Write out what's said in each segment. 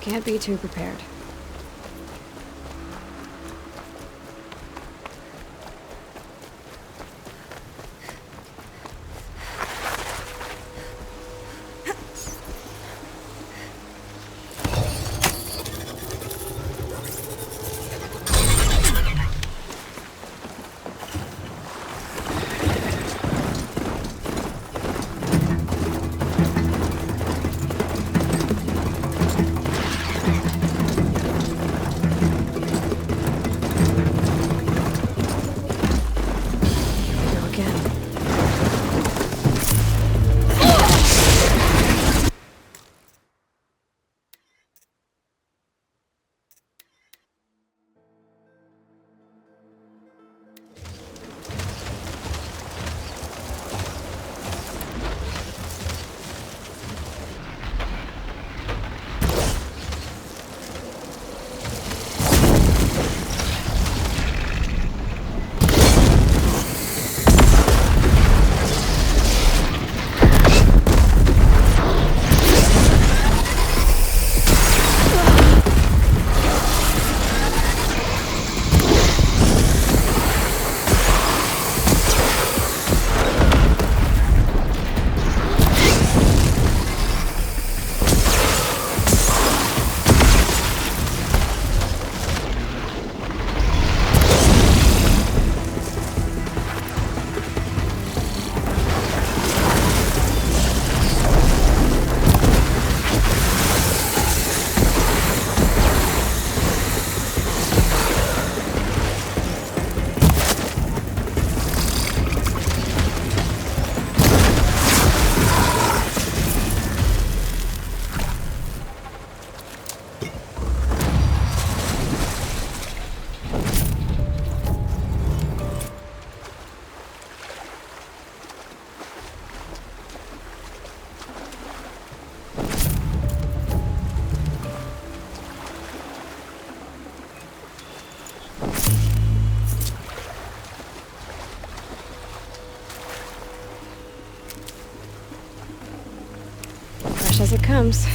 Can't be too prepared. Fresh as it comes.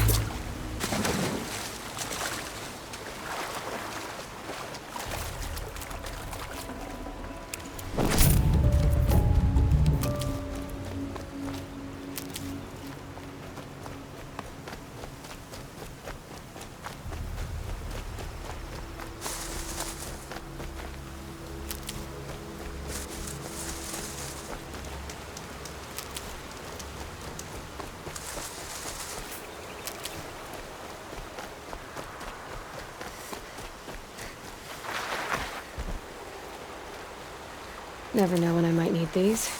Never know when I might need these.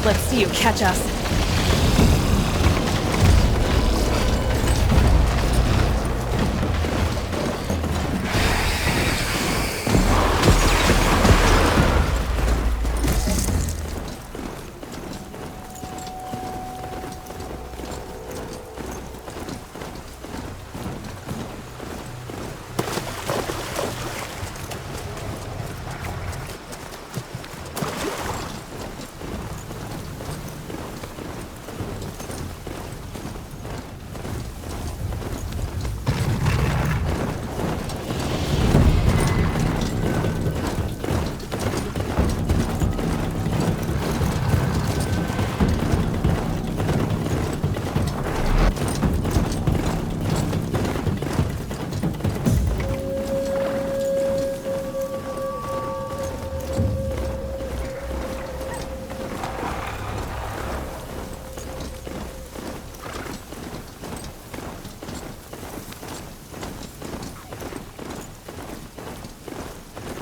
Let's see you catch us.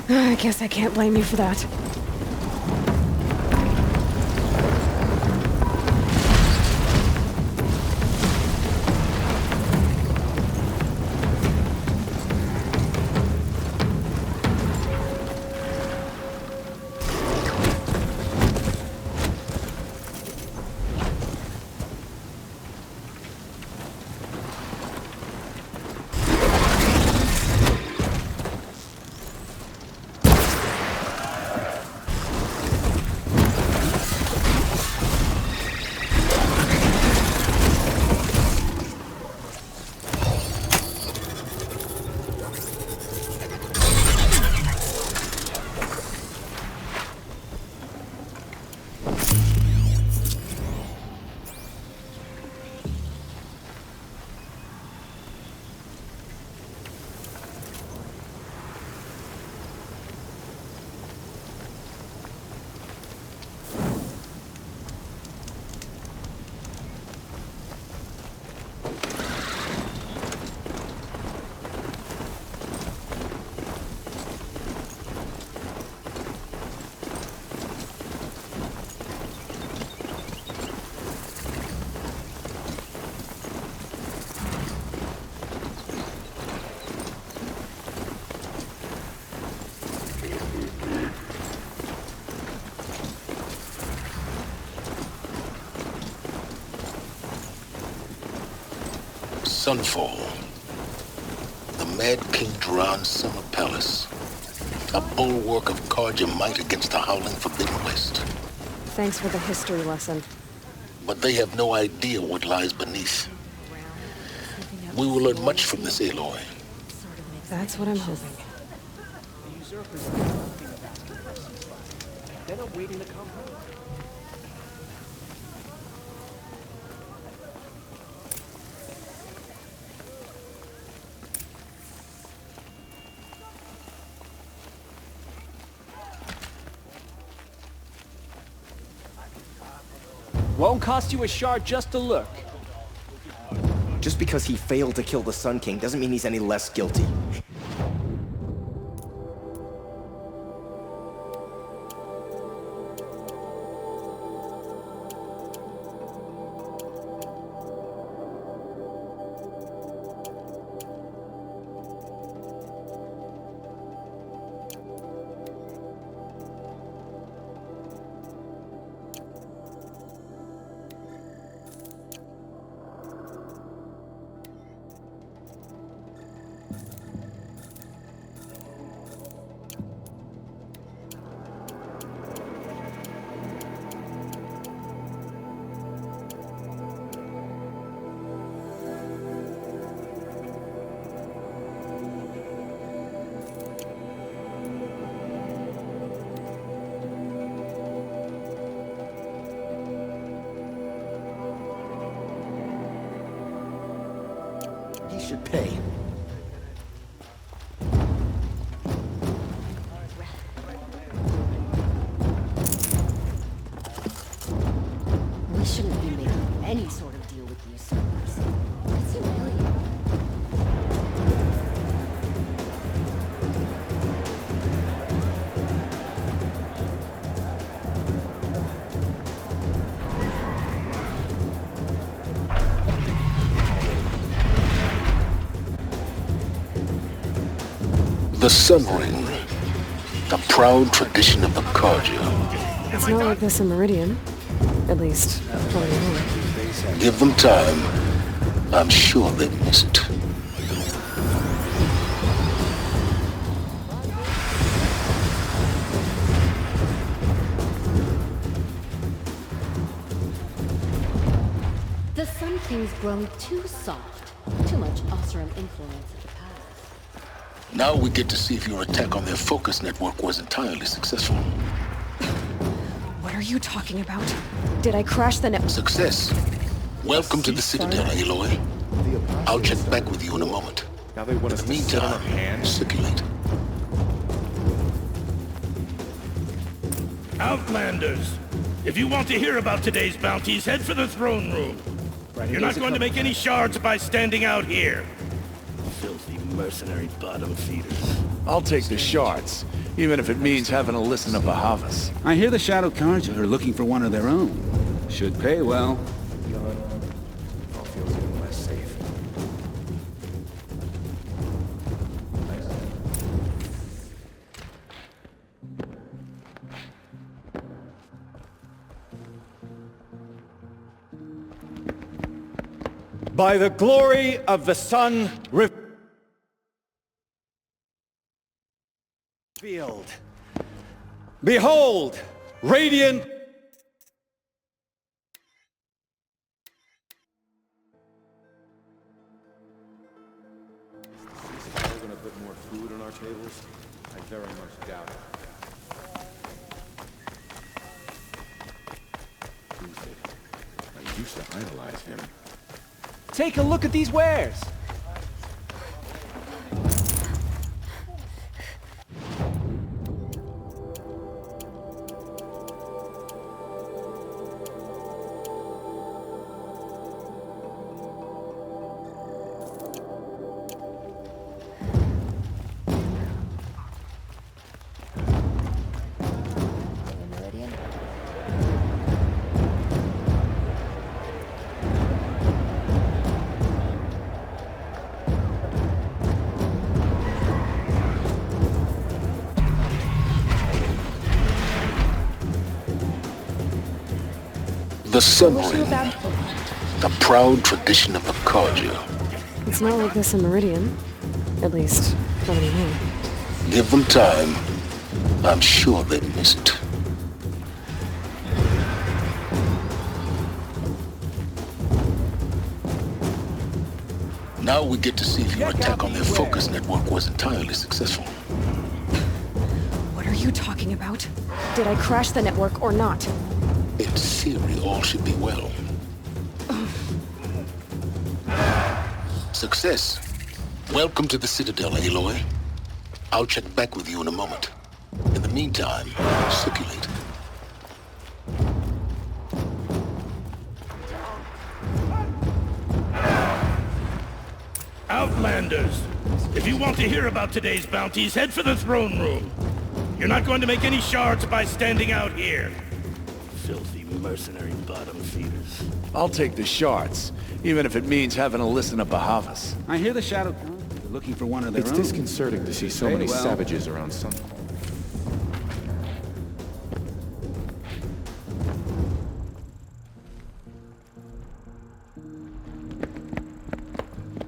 I guess I can't blame you for that. Sunfall. The Mad King Duran's summer palace. A bulwark of Carja might against the howling Forbidden West. Thanks for the history lesson. But they have no idea what lies beneath. We will learn much from this, Aloy. That's what I'm hoping. The usurpers are talking about it. They're not waiting to come home. Won't cost you a shard just to look. Just because he failed to kill the Sun King doesn't mean he's any less guilty. He should pay. We shouldn't be making any sort of deal with usurpers. It's humiliating. The Sun Ring. The proud tradition of the Carja. It's not like this in Meridian. At least, for the moment. Give them time. I'm sure they'd miss it. The Sun King's grown too soft. Too much Oseram influence at the palace. Now we get to see if your attack on their focus network was entirely successful. What are you talking about? Did I crash the net? Success. Welcome to the Citadel, Aloy. I'll check back with you in a moment. Now they want In us the to sit on our meantime, hands. circulate. Outlanders! If you want to hear about today's bounties, head for the throne room. You're not going to make any shards by standing out here. Filthy mercenary bottom feeders. I'll take the shards. even if it means having to listen to Bahavas. I hear the Shadow Cards are looking for one of their own. Should pay well. All feels even less safe. By the glory of the sun revealed. Behold, radiant. They're gonna put more food on our tables? I very much doubt it. I used to idolize him. Take a look at these wares! The Sun Ring, the proud tradition of the Carja. It's not like this in Meridian. At least, not anymore. Give them time. I'm sure they'd miss it. Now we get to see if your attack on their focus network was entirely successful. What are you talking about? Did I crash the network or not? In theory, all should be well. Success. Welcome to the Citadel, Aloy. I'll check back with you in a moment. In the meantime, circulate. Outlanders! If you want to hear about today's bounties, head for the throne room. You're not going to make any shards by standing out here. Filthy mercenary bottom feeders. I'll take the shards, even if it means having to listen to Bahavas. I hear the Shadow Cards are looking for one of their It's own. disconcerting to see so many well. savages around Sunhall.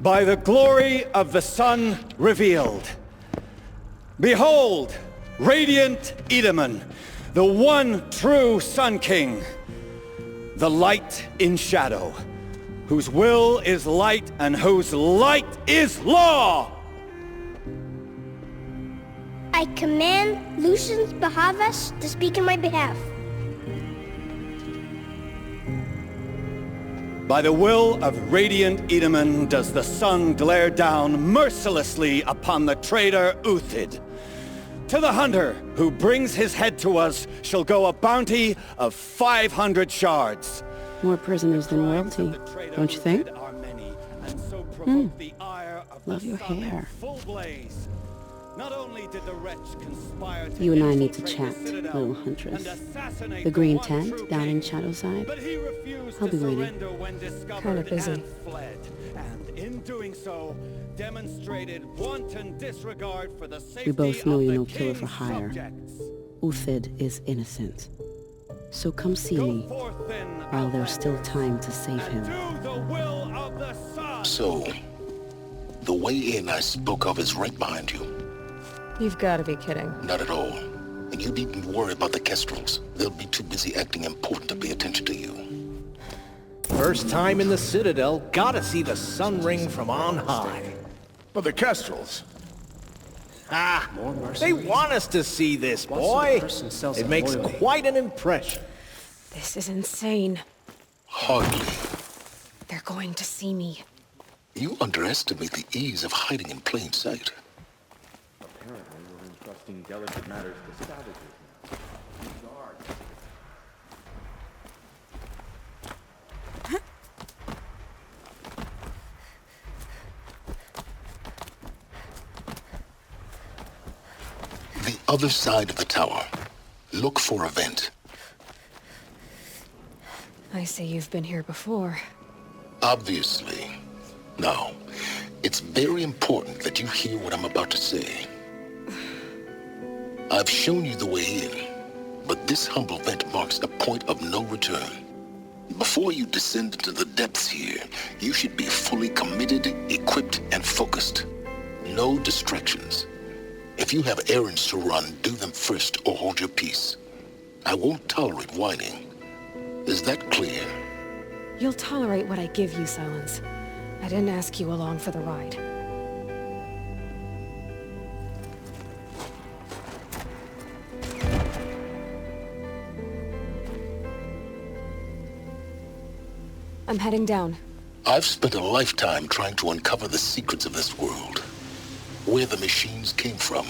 By the glory of the sun revealed. Behold, radiant Edaman, the one true Sun King. The light in shadow, whose will is light and whose light is law! I command Lucius Bahavas to speak in my behalf. By the will of radiant Edaman does the sun glare down mercilessly upon the traitor Uthid. To the hunter who brings his head to us shall go a bounty of 500 shards. More prisoners than royalty, don't you think? Love your hair. Not only did the wretch conspire to You and I need to infiltrate chat, the Citadel little huntress. and assassinate The green one tent true down king, in Shadowside. but he refused I'll to be waiting. surrender when discovered Kinda busy. and fled. And in doing so, demonstrated wanton disregard for the safety We both know of you're the no killer for king's hire. subjects. Uthid is innocent. So come see Go me forth then, while there's still Outlanders, time to save him. and do the will of the sun. So, the way in I spoke of is right behind you. You've got to be kidding. Not at all. And you needn't worry about the Kestrels. They'll be too busy acting important to pay attention to you. First time in the Citadel, gotta see the Sun Ring from on high. But the Kestrels. Ah, they want us to see this, boy. It makes quite an impression. This is insane. Hardly. They're going to see me. You underestimate the ease of hiding in plain sight. Apparently, we're entrusting delicate matters to savages now. The Other side of the tower. Look for a vent. I see you've been here before. Obviously. Now, it's very important that you hear what I'm about to say. I've shown you the way in, but this humble vent marks a point of no return. Before you descend into the depths here, you should be fully committed, equipped, and focused. No distractions. If you have errands to run, do them first or hold your peace. I won't tolerate whining. Is that clear? You'll tolerate what I give you, Silence. I didn't ask you along for the ride. I'm heading down. I've spent a lifetime trying to uncover the secrets of this world. Where the machines came from.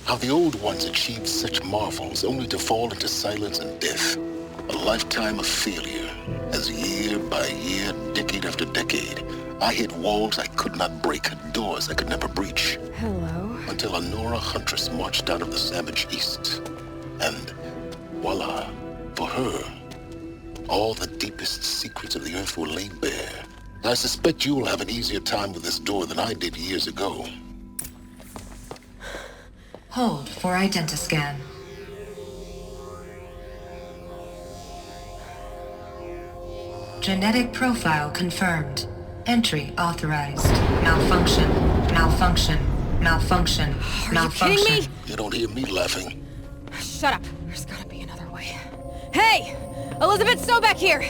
How the old ones achieved such marvels only to fall into silence and death. A lifetime of failure, as year by year, decade after decade, I hit walls I could not break, doors I could never breach. Hello? Until a Nora huntress marched out of the savage east. And voila, for her, all the deepest secrets of the earth were laid bare. I suspect you will have an easier time with this door than I did years ago. Hold for identiscan. Genetic profile confirmed. Entry authorized. Malfunction. Malfunction. Malfunction. Are Malfunction. you kidding me? You don't hear me laughing. Shut up. There's gotta be another way. Hey! Elizabeth Sobek here!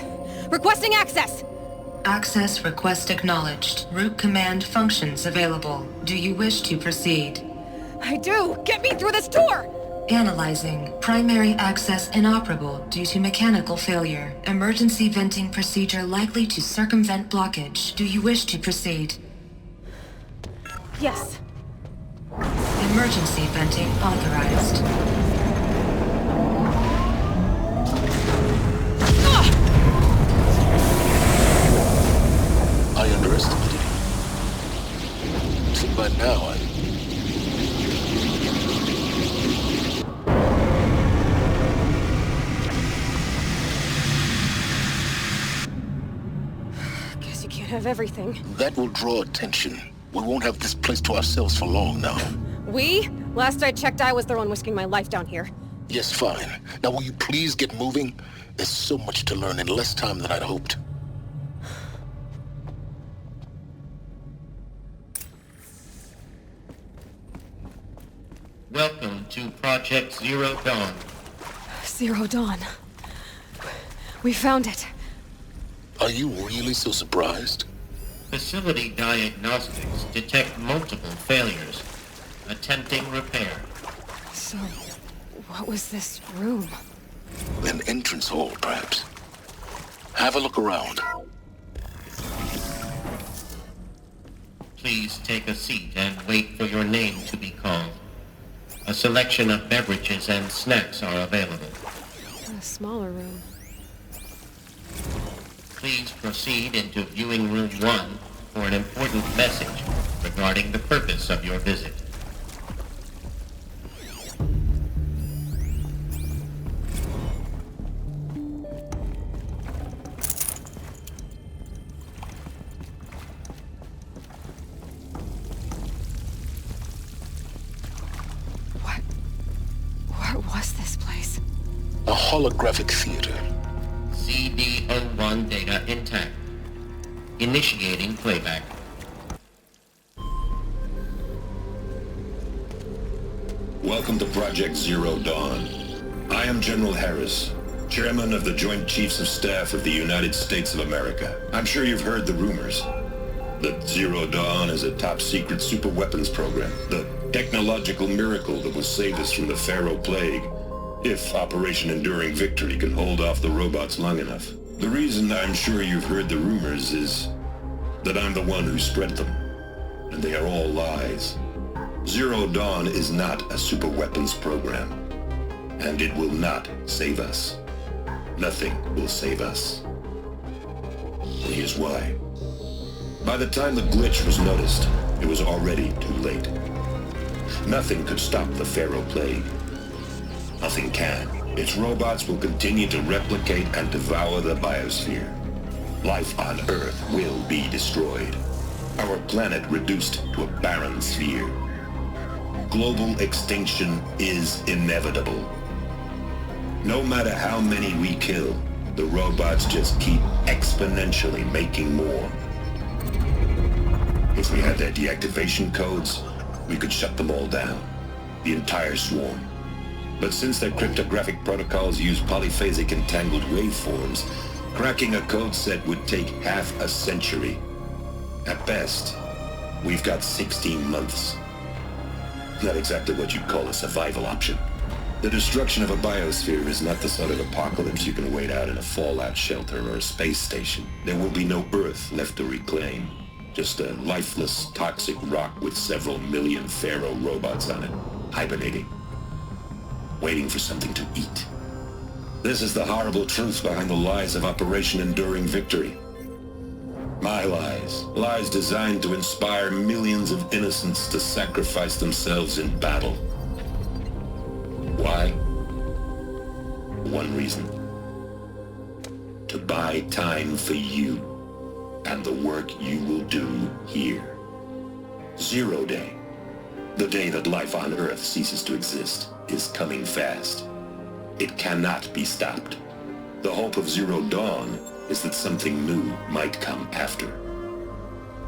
Requesting access! Access request acknowledged. Root command functions available. Do you wish to proceed? I do! Get me through this door! Analyzing. Primary access inoperable due to mechanical failure. Emergency venting procedure likely to circumvent blockage. Do you wish to proceed? Yes. Emergency venting authorized. I underestimated you. See, by now, Guess you can't have everything. that will draw attention. We won't have this place to ourselves for long now. We? Last I checked, I was the one risking my life down here. Yes, fine. Now will you please get moving? There's so much to learn in less time than I'd hoped. Welcome to Project Zero Dawn. Zero Dawn. We found it. Are you really so surprised? Facility diagnostics detect multiple failures. Attempting repair. So, what was this room? An entrance hall, perhaps. Have a look around. Please take a seat and wait for your name to be called. A selection of beverages and snacks are available. A smaller room. Please proceed into viewing room 1 for an important message regarding the purpose of your visit. What was this place? A holographic theater. CD01 data intact. Initiating playback. Welcome to Project Zero Dawn. I am General Harris, Chairman of the Joint Chiefs of Staff of the United States of America. I'm sure you've heard the rumors that Zero Dawn is a top-secret superweapons program, the technological miracle that will save us from the Pharaoh Plague, if Operation Enduring Victory can hold off the robots long enough. The reason I'm sure you've heard the rumors is that I'm the one who spread them, and they are all lies. Zero Dawn is not a superweapons program, and it will not save us. Nothing will save us. And here's why. By the time the glitch was noticed, it was already too late. Nothing could stop the Pharaoh Plague. Nothing can. Its robots will continue to replicate and devour the biosphere. Life on Earth will be destroyed. Our planet reduced to a barren sphere. Global extinction is inevitable. No matter how many we kill, the robots just keep exponentially making more. If we had their deactivation codes, we could shut them all down. The entire swarm. But since their cryptographic protocols use polyphasic entangled waveforms, cracking a code set would take half a century. At best, we've got 16 months. Not exactly what you'd call a survival option. The destruction of a biosphere is not the sort of apocalypse you can wait out in a fallout shelter or a space station. There will be no Earth left to reclaim. Just a lifeless, toxic rock with several million Pharaoh robots on it, hibernating, waiting for something to eat. This is the horrible truth behind the lies of Operation Enduring Victory. My lies. Lies designed to inspire millions of innocents to sacrifice themselves in battle. Why? One reason. To buy time for you and the work you will do here. 0 Day. The day that life on Earth ceases to exist is coming fast. It cannot be stopped. The hope of Zero Dawn is that something new might come after.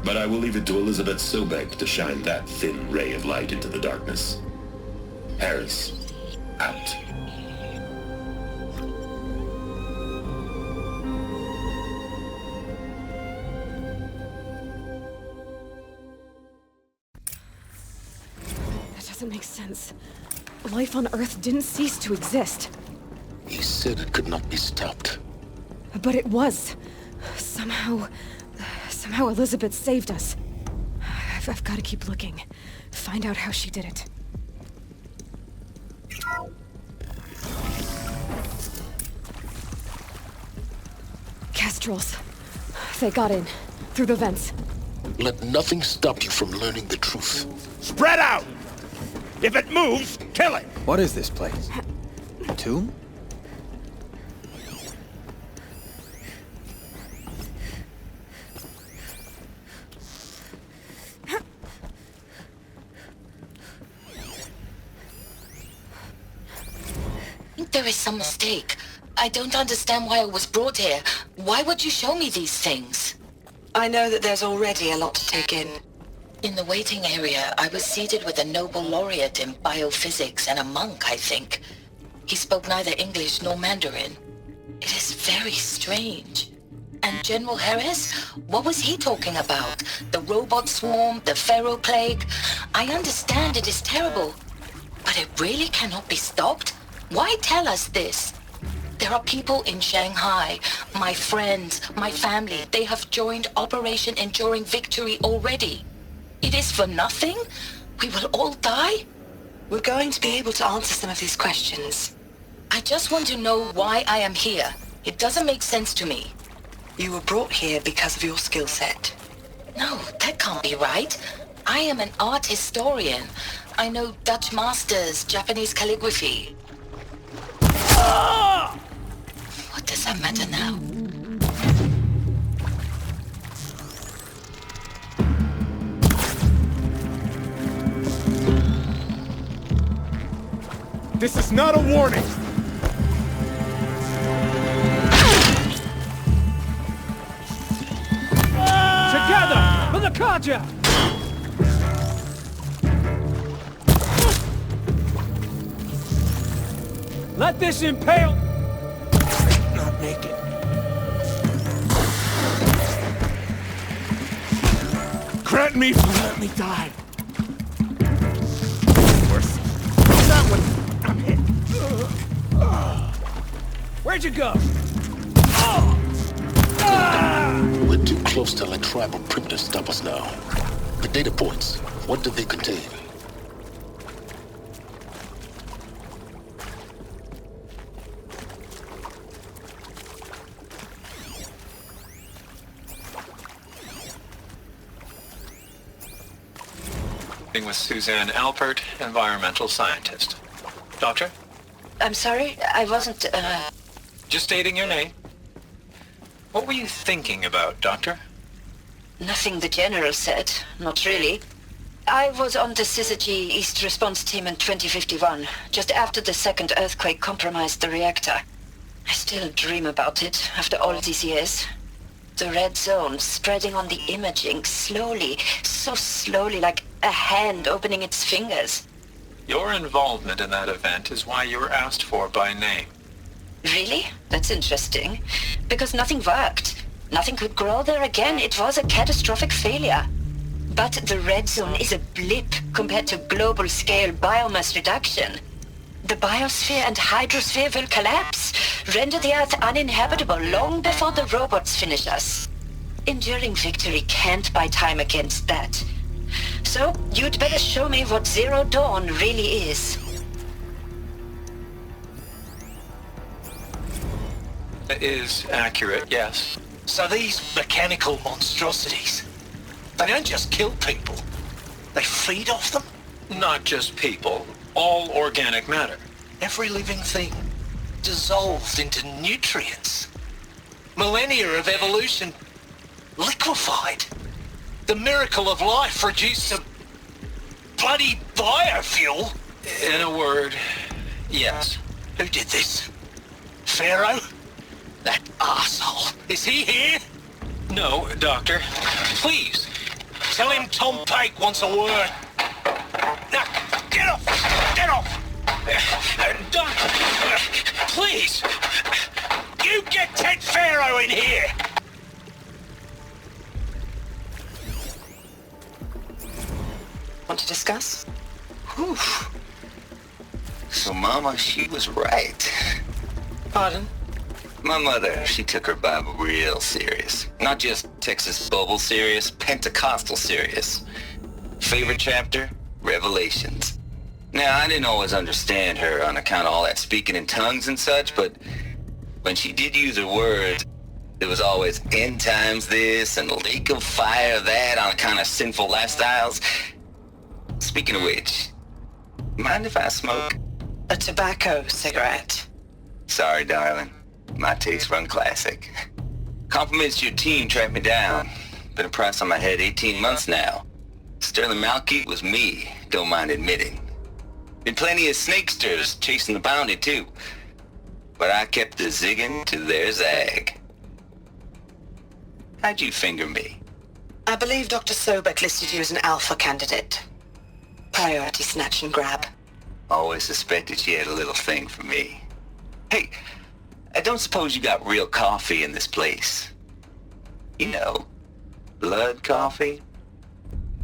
But I will leave it to Elizabeth Sobek to shine that thin ray of light into the darkness. Harris, out. That doesn't make sense. Life on Earth didn't cease to exist. He said it could not be stopped. But it was. Somehow Elizabeth saved us. I've got to keep looking. Find out how she did it. Kestrels. They got in. Through the vents. Let nothing stop you from learning the truth. Spread out! If it moves, kill it! What is this place? A tomb? There is some mistake. I don't understand why I was brought here. Why would you show me these things? I know that there's already a lot to take in. In the waiting area, I was seated with a Nobel laureate in biophysics and a monk, I think. He spoke neither English nor Mandarin. It is very strange. And General Harris? What was he talking about? The robot swarm, the Pharaoh plague? I understand it is terrible, but it really cannot be stopped? Why tell us this? There are people in Shanghai, my friends, my family. They have joined Operation Enduring Victory already. It is for nothing? We will all die? We're going to be able to answer some of these questions. I just want to know why I am here. It doesn't make sense to me. You were brought here because of your skill set. No, that can't be right. I am an art historian. I know Dutch masters, Japanese calligraphy. What does that matter now? This is not a warning! Together for the Kaja! Let this impale... Not make it. Grant me for let me die. Worse. That one. I'm hit. Where'd you go? We're too close to let tribal primitives stop us now. The data points, what do they contain? With Suzanne Alpert, environmental scientist. Doctor? I'm sorry, I wasn't, Just stating your name. What were you thinking about, Doctor? Nothing the General said. Not really. I was on the Syzygy East Response Team in 2051, just after the second earthquake compromised the reactor. I still dream about it, after all these years. The red zone spreading on the imaging, slowly, so slowly, like a hand opening its fingers. Your involvement in that event is why you were asked for by name. Really? That's interesting. Because nothing worked. Nothing could grow there again. It was a catastrophic failure. But the red zone is a blip compared to global-scale biomass reduction. The biosphere and hydrosphere will collapse, render the Earth uninhabitable long before the robots finish us. Enduring victory can't buy time against that. So, you'd better show me what Zero Dawn really is. That is accurate, yes. So these mechanical monstrosities, they don't just kill people. They feed off them? Not just people. All organic matter. Every living thing dissolved into nutrients. Millennia of evolution liquefied. The miracle of life reduced to bloody biofuel. In a word, yes. Who did this? Pharaoh? That arsehole. Is he here? No, Doctor. Please, tell him Tom Pake wants a word. Now, get off! Get off! Doctor, please! You get Ted Pharaoh in here! Want to discuss? Whew. So Mama, she was right. Pardon? My mother, she took her Bible real serious. Not just Texas Bible serious, Pentecostal serious. Favorite chapter? Revelations. Now, I didn't always understand her on account of all that speaking in tongues and such, but when she did use her words, there was always end times this and lake of fire that on account of sinful lifestyles. Speaking of which, mind if I smoke? A tobacco cigarette. Sorry, darling. My taste run classic. Compliments to your team tracked me down. Been a price on my head 18 months now. Sterling Malkeet was me, don't mind admitting. Been plenty of snakesters chasing the bounty too. But I kept the zigging to their zag. How'd you finger me? I believe Dr. Sobek listed you as an alpha candidate. Priority snatch and grab. Always suspected she had a little thing for me. Hey, I don't suppose you got real coffee in this place. You know, blood coffee?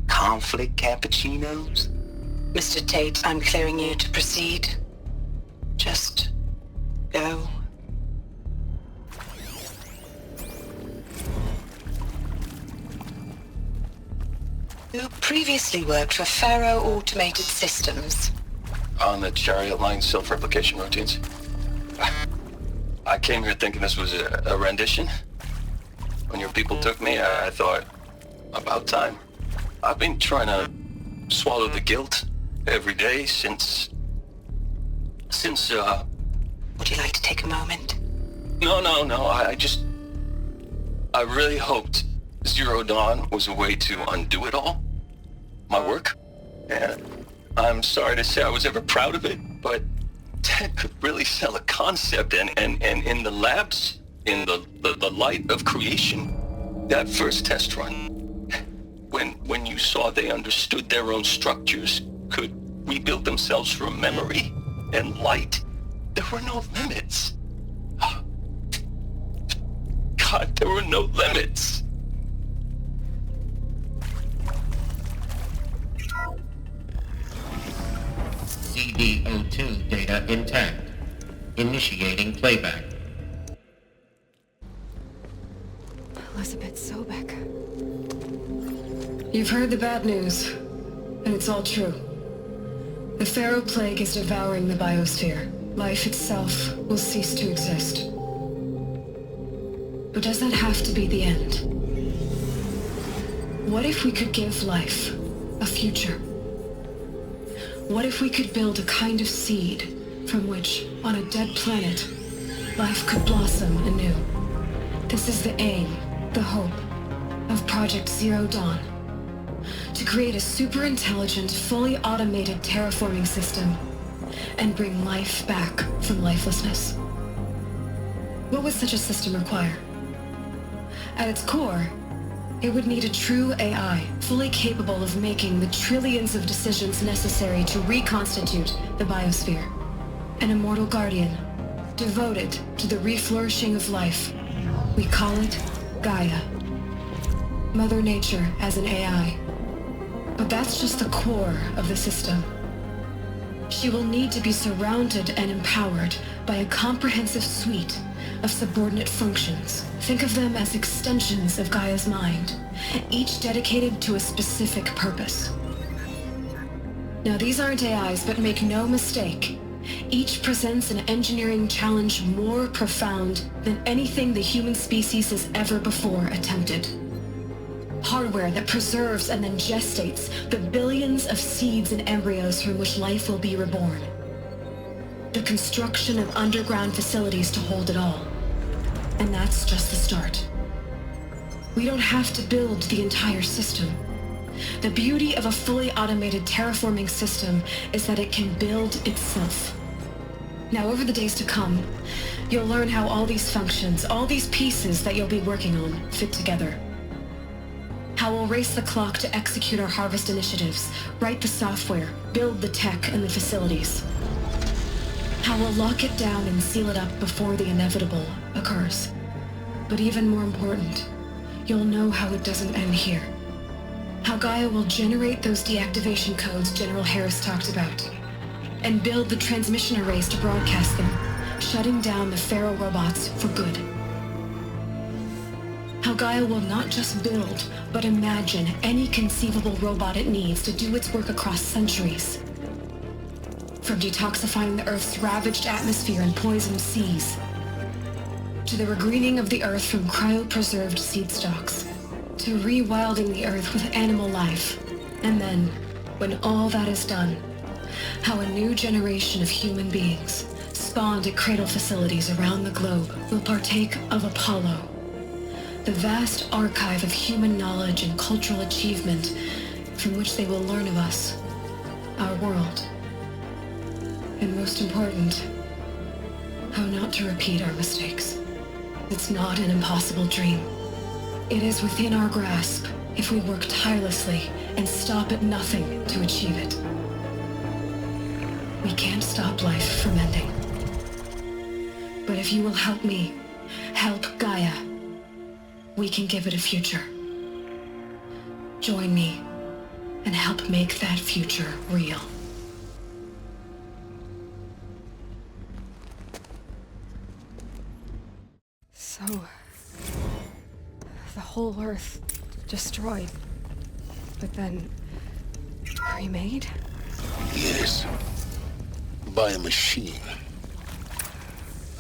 Conflict cappuccinos? Mr. Tate, I'm clearing you to proceed. Just go. You previously worked for Faro Automated Systems. On the Chariot Line self-replication routines. I came here thinking this was a rendition. When your people took me, I thought, about time. I've been trying to swallow the guilt every day since... Would you like to take a moment? No, I really hoped Zero Dawn was a way to undo it all. My work. And I'm sorry to say I was ever proud of it, but Ted could really sell a concept, and in the labs, in the light of creation, that first test run, when you saw they understood their own structures, could rebuild themselves from memory and light, there were no limits. God, there were no limits. CD02 data intact. Initiating playback. Elizabeth Sobek. You've heard the bad news, and it's all true. The Pharaoh Plague is devouring the biosphere. Life itself will cease to exist. But does that have to be the end? What if we could give life a future? What if we could build a kind of seed from from which, on a dead planet, life could blossom anew. This is the aim, the hope, of Project Zero Dawn. To create a super-intelligent, fully automated terraforming system and bring life back from lifelessness. What would such a system require? At its core, it would need a true AI, fully capable of making the trillions of decisions necessary to reconstitute the biosphere. An immortal guardian, devoted to the reflourishing of life. We call it Gaia. Mother Nature as an AI. But that's just the core of the system. She will need to be surrounded and empowered by a comprehensive suite of subordinate functions. Think of them as extensions of Gaia's mind, each dedicated to a specific purpose. Now, these aren't AIs, but make no mistake, each presents an engineering challenge more profound than anything the human species has ever before attempted. Hardware that preserves and then gestates the billions of seeds and embryos from which life will be reborn. The construction of underground facilities to hold it all. And that's just the start. We don't have to build the entire system. The beauty of a fully automated terraforming system is that it can build itself. Now, over the days to come, you'll learn how all these functions, all these pieces that you'll be working on, fit together. How we'll race the clock to execute our harvest initiatives, write the software, build the tech and the facilities. How we'll lock it down and seal it up before the inevitable occurs. But even more important, you'll know how it doesn't end here. How Gaia will generate those deactivation codes General Harris talked about, and build the transmission arrays to broadcast them, shutting down the Pharaoh robots for good. How Gaia will not just build, but imagine any conceivable robot it needs to do its work across centuries. From detoxifying the Earth's ravaged atmosphere and poisoned seas, to the regreening of the Earth from cryopreserved seed stalks, to rewilding the Earth with animal life. And then, when all that is done, how a new generation of human beings, spawned at cradle facilities around the globe, will partake of Apollo, the vast archive of human knowledge and cultural achievement from which they will learn of us, our world. And most important, how not to repeat our mistakes. It's not an impossible dream. It is within our grasp if we work tirelessly and stop at nothing to achieve it. We can't stop life from ending. But if you will help me, help Gaia, we can give it a future. Join me and help make that future real. So, the whole Earth destroyed, but then remade? Yes. By a machine.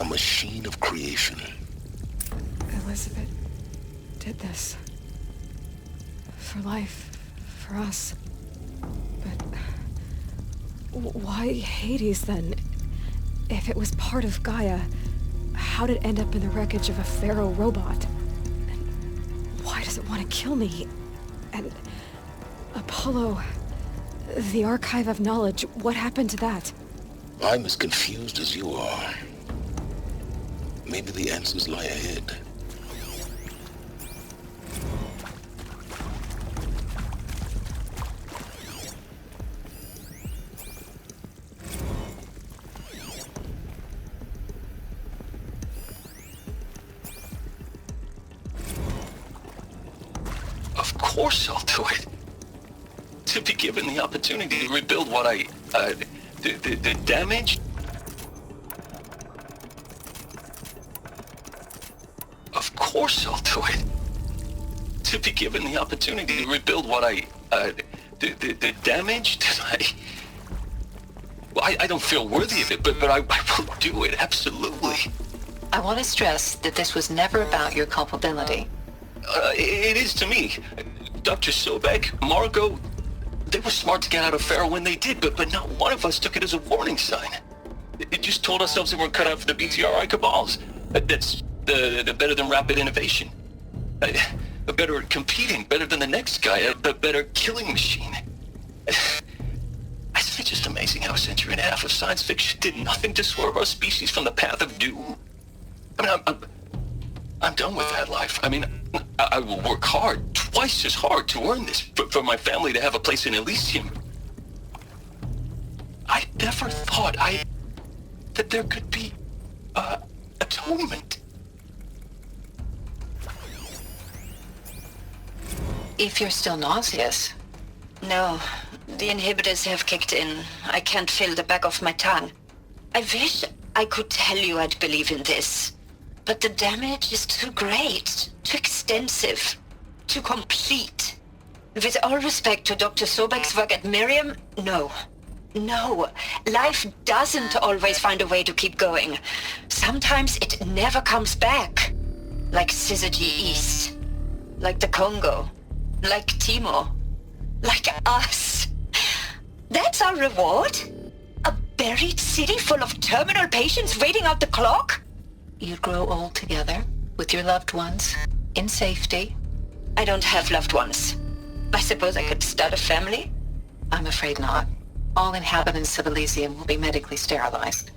A machine of creation. Elizabeth did this. For life. For us. But why Hades then? If it was part of Gaia, how did it end up in the wreckage of a Pharaoh robot? And why does it want to kill me? And Apollo, the archive of knowledge, what happened to that? I'm as confused as you are. Maybe the answers lie ahead. Of course I'll do it. To be given the opportunity to rebuild what the damage. Of course I'll do it. To be given the opportunity to rebuild what the damage that I don't feel worthy of it, but I will do it, absolutely. I want to stress that this was never about your culpability. It is to me. Dr. Sobek, Margot, they were smart to get out of Pharaoh when they did, but not one of us took it as a warning sign. It just told ourselves we weren't cut out for the BTRI cabals. That's the better than rapid innovation. A better at competing, better than the next guy, a better killing machine. It's just amazing how a century and a half of science fiction did nothing to swerve our species from the path of doom. I mean, I'm done with that life. I mean, I will work hard, twice as hard to earn this, for my family to have a place in Elysium. I never thought that there could be, atonement. If you're still nauseous. No, the inhibitors have kicked in. I can't feel the back of my tongue. I wish I could tell you I'd believe in this. But the damage is too great, too extensive, too complete. With all respect to Dr. Sobek's work at Miriam, no. No, life doesn't always find a way to keep going. Sometimes it never comes back. Like Syzygy East. Like the Congo. Like Timo. Like us. That's our reward? A buried city full of terminal patients waiting out the clock? You'd grow old together, with your loved ones, in safety. I don't have loved ones. I suppose I could start a family? I'm afraid not. All inhabitants of Elysium will be medically sterilized.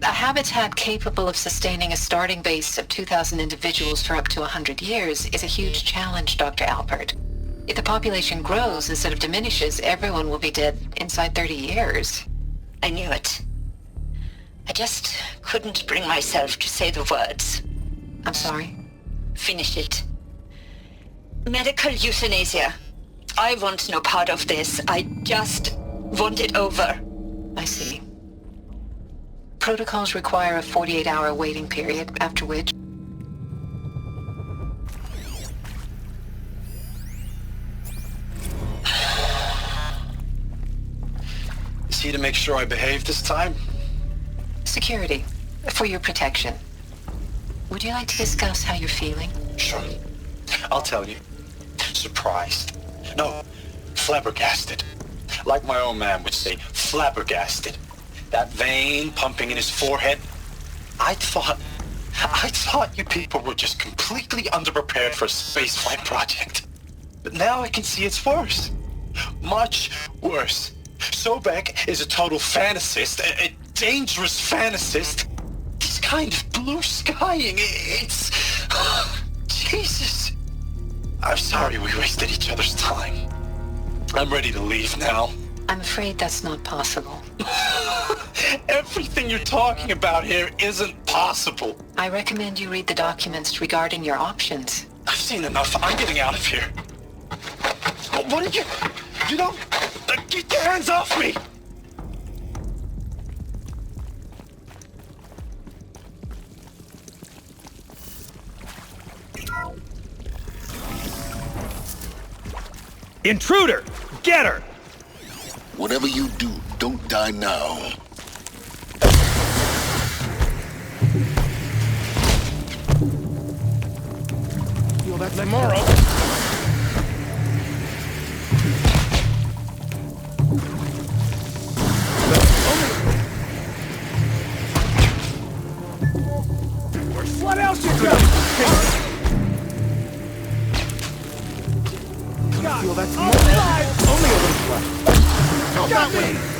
A habitat capable of sustaining a starting base of 2,000 individuals for up to 100 years is a huge challenge, Dr. Alpert. If the population grows instead of diminishes, everyone will be dead inside 30 years. I knew it. I just couldn't bring myself to say the words. I'm sorry? Finish it. Medical euthanasia. I want no part of this. I just want it over. I see. Protocols require a 48-hour waiting period, after which... Is he to make sure I behave this time? Security, for your protection. Would you like to discuss how you're feeling? Sure. I'll tell you. Surprised. No, flabbergasted. Like my own man would say, flabbergasted. That vein pumping in his forehead. I thought you people were just completely underprepared for a spaceflight project. But now I can see it's worse. Much worse. Sobek is a total fantasist, a dangerous fantasist. He's kind of blue skying. It's... Jesus. I'm sorry we wasted each other's time. I'm ready to leave now. I'm afraid that's not possible. Everything you're talking about here isn't possible. I recommend you read the documents regarding your options. I've seen enough. I'm getting out of here. What did you... You don't... Get your hands off me! Intruder! Get her! Whatever you do, don't die now. Feel that tomorrow. What else you got? Feel that tomorrow. Only a little left. Help that way.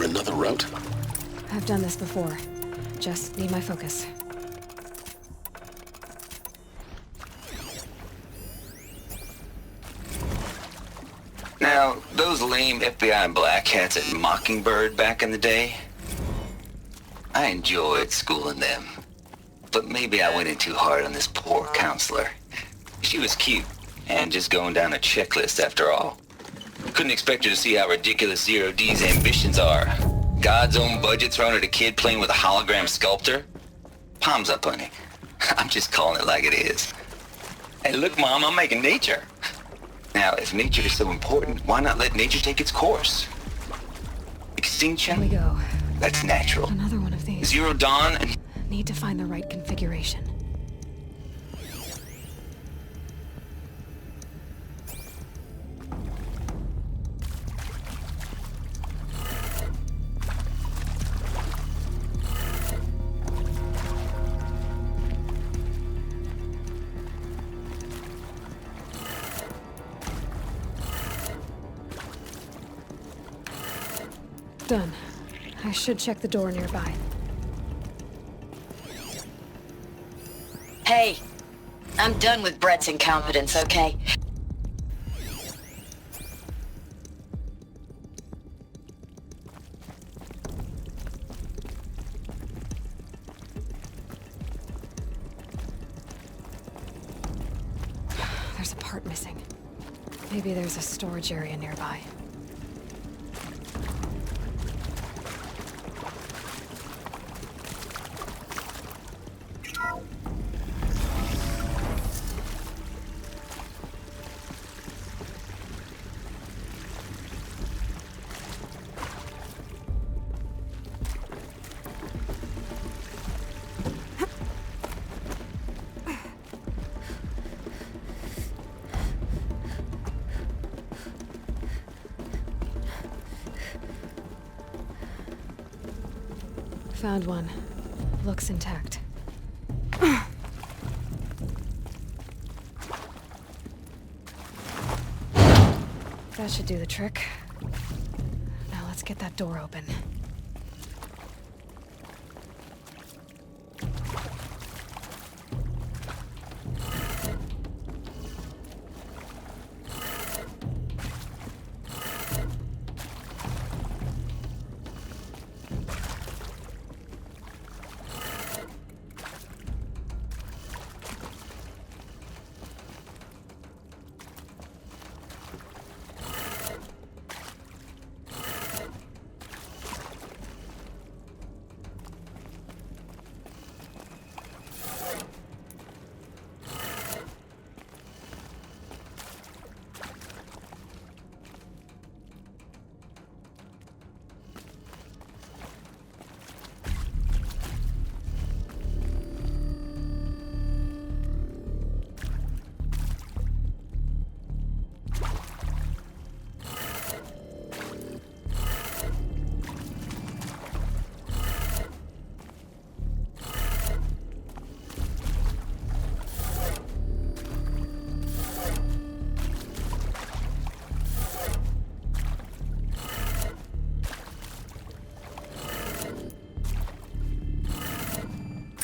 another route? I've done this before. Just need my focus. Now, those lame FBI black hats at Mockingbird back in the day, I enjoyed schooling them. But maybe I went in too hard on this poor counselor. She was cute, and just going down a checklist after all. Couldn't expect her to see how ridiculous Zero D's ambitions are. God's own budget thrown at a kid playing with a hologram sculptor? Palms up, honey. I'm just calling it like it is. Hey, look, Mom, I'm making nature. Now, if nature is so important, why not let nature take its course? Extinction? Here we go. That's natural. Another one of these. Zero Dawn and... Need to find the right configuration. Done. I should check the door nearby. Hey, I'm done with Brett's incompetence, okay? There's a part missing. Maybe there's a storage area nearby. Found one. Looks intact. That should do the trick. Now let's get that door open.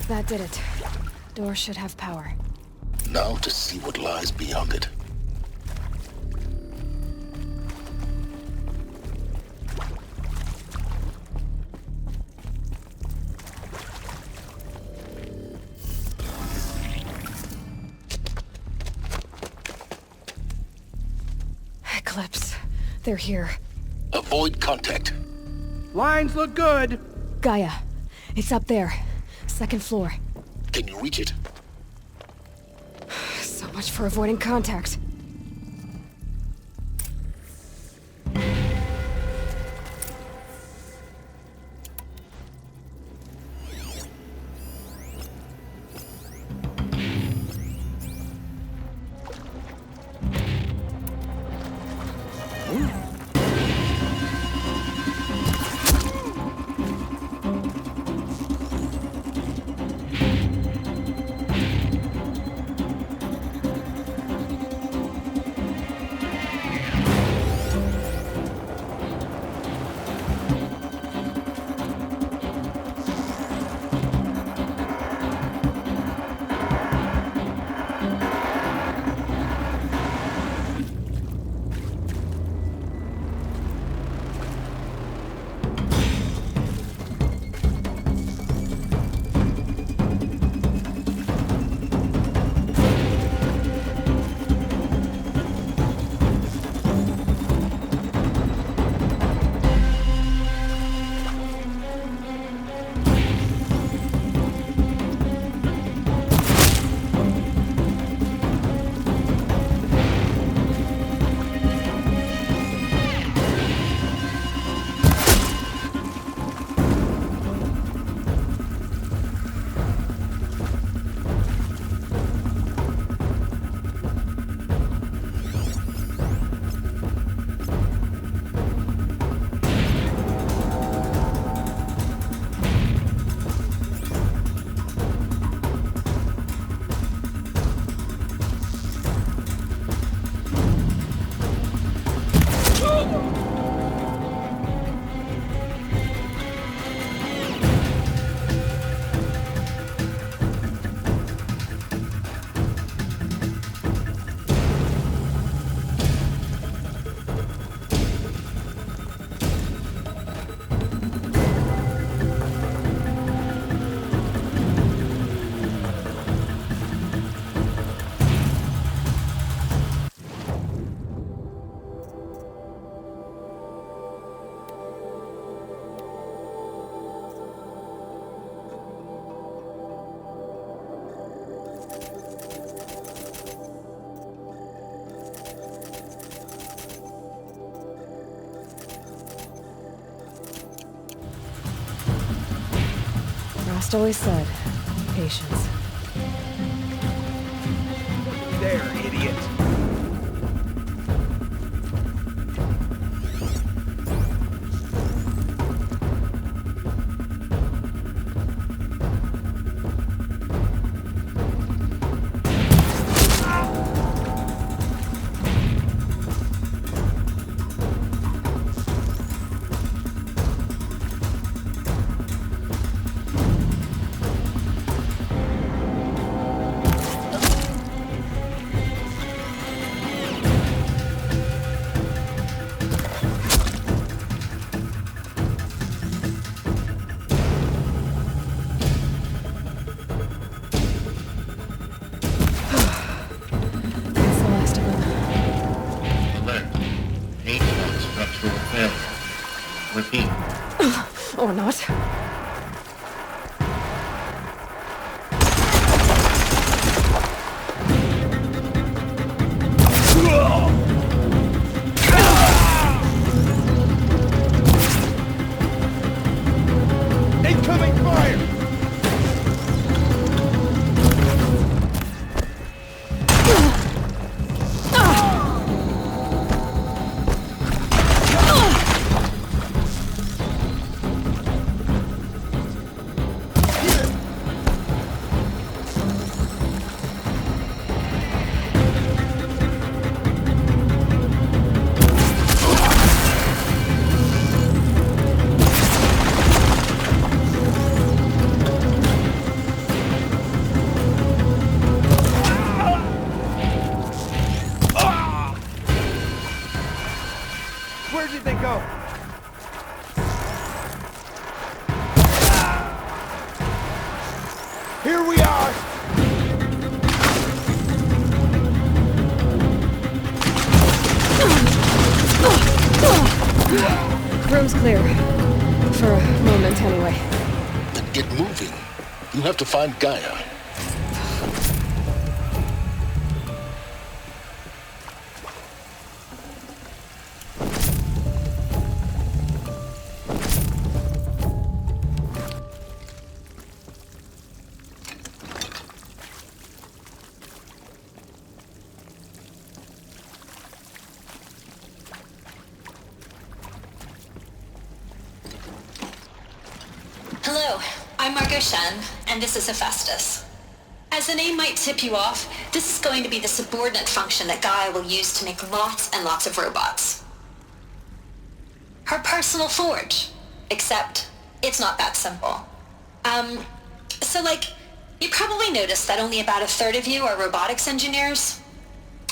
That did it. Door should have power. Now to see what lies beyond it. Eclipse. They're here. Avoid contact. Lines look good. Gaia. It's up there. Second floor. Can you reach it? So much for avoiding contact. just always said, patience. There, idiot. Repeat. Or not. Incoming fire! Where did they go? Here we are! Room's clear. For a moment, anyway. Then get moving. You have to find Gaia. Hello, I'm Margot Shen, and this is Hephaestus. As the name might tip you off, this is going to be the subordinate function that Gaia will use to make lots and lots of robots. Her personal forge. Except, it's not that simple. You probably noticed that only about a third of you are robotics engineers.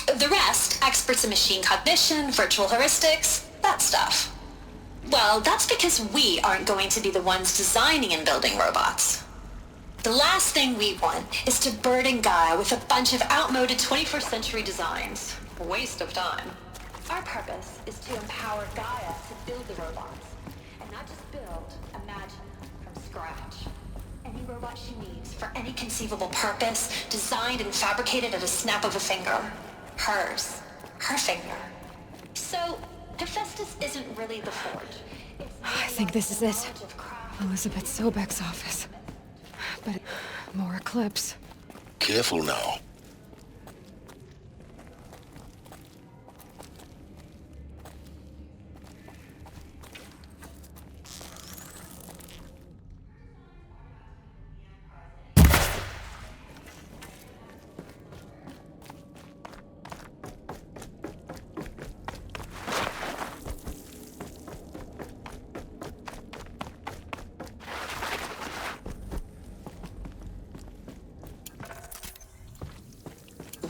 The rest, experts in machine cognition, virtual heuristics, that stuff. Well, that's because we aren't going to be the ones designing and building robots. The last thing we want is to burden Gaia with a bunch of outmoded 21st century designs. A waste of time. Our purpose is to empower Gaia to build the robots. And not just build, imagine, from scratch. Any robot she needs, for any conceivable purpose, designed and fabricated at a snap of a finger. Hers. Her finger. So, Hephaestus isn't really the forge. I think this is it. Elizabeth Sobek's office. But more Eclipse. Careful now.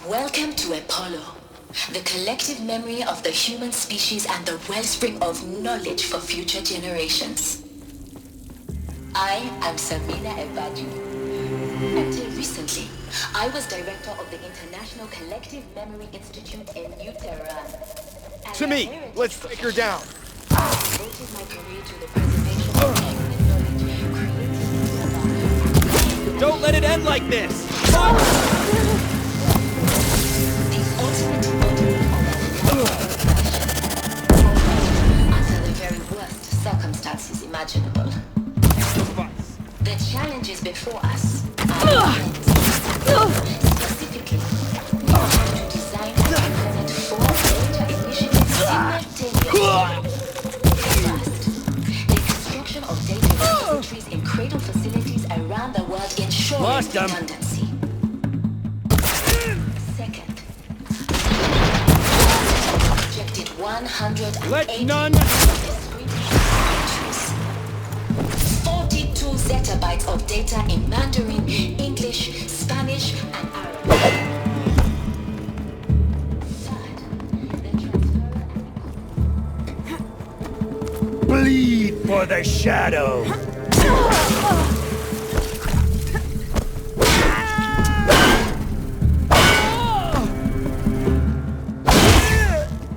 Welcome to Apollo, the collective memory of the human species and the wellspring of knowledge for future generations. I am Samina Ebadu. Until recently, I was director of the International Collective Memory Institute in New Tehran. To me! Let's take her down! Devoted my career to the preservation of human knowledge. Don't let it end like this! Under the very worst circumstances imaginable. The challenges before before us are specifically to design and implement 4 major initiatives simultaneously. First, the construction of data repositories in cradle facilities around the world ensuring redundancy. Second, projected 180 42 zettabytes of data in Mandarin, English, Spanish, and Arabic. Bleed for the shadow!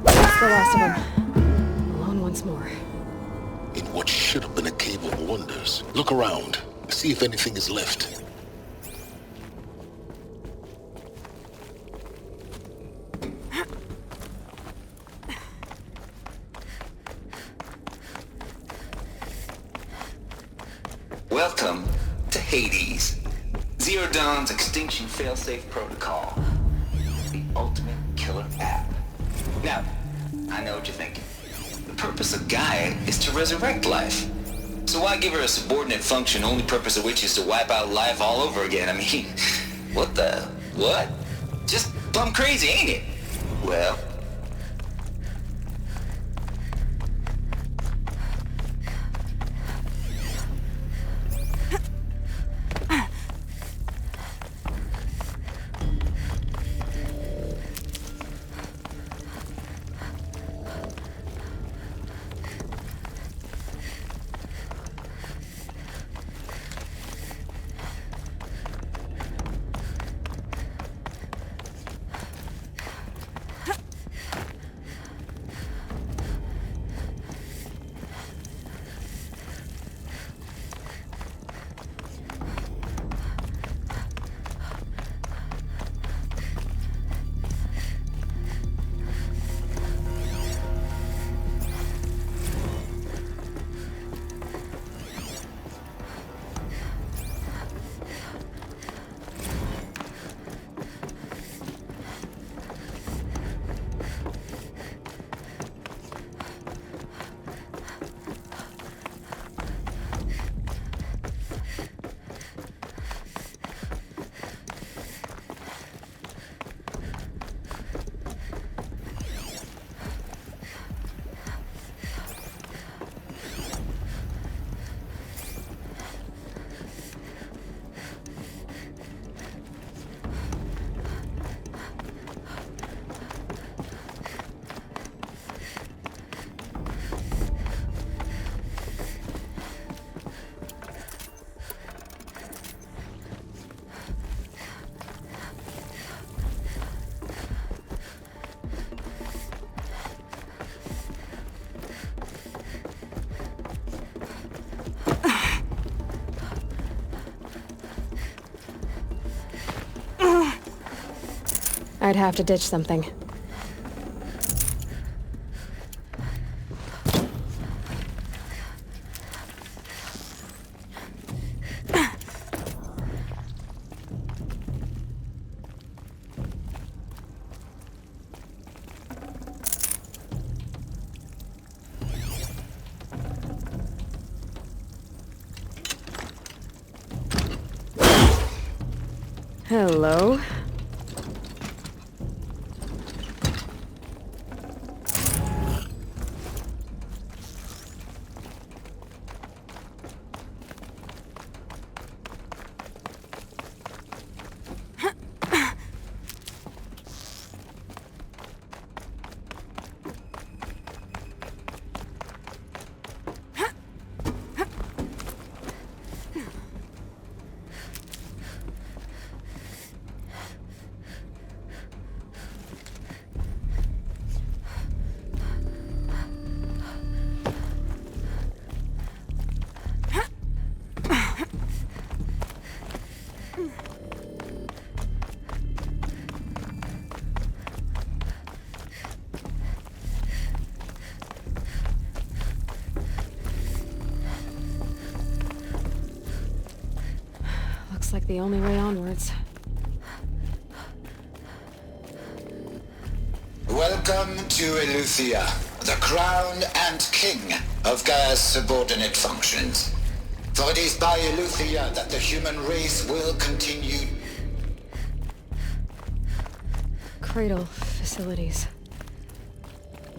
That's the last of them. Alone once more. In what should have been a cave of wonders. Look around. See if anything is left. Welcome to Hades. Zero Dawn's extinction failsafe protocol. The ultimate killer app. Now, I know what you're thinking. The purpose of Gaia is to resurrect life. So why give her a subordinate function, only purpose of which is to wipe out life all over again? I mean, what? Just plumb crazy, ain't it? Well, I'd have to ditch something. Hello? like the only way onwards. Welcome to Eleuthia, the crown and king of Gaia's subordinate functions. For it is by Eleuthia that the human race will continue. Cradle facilities.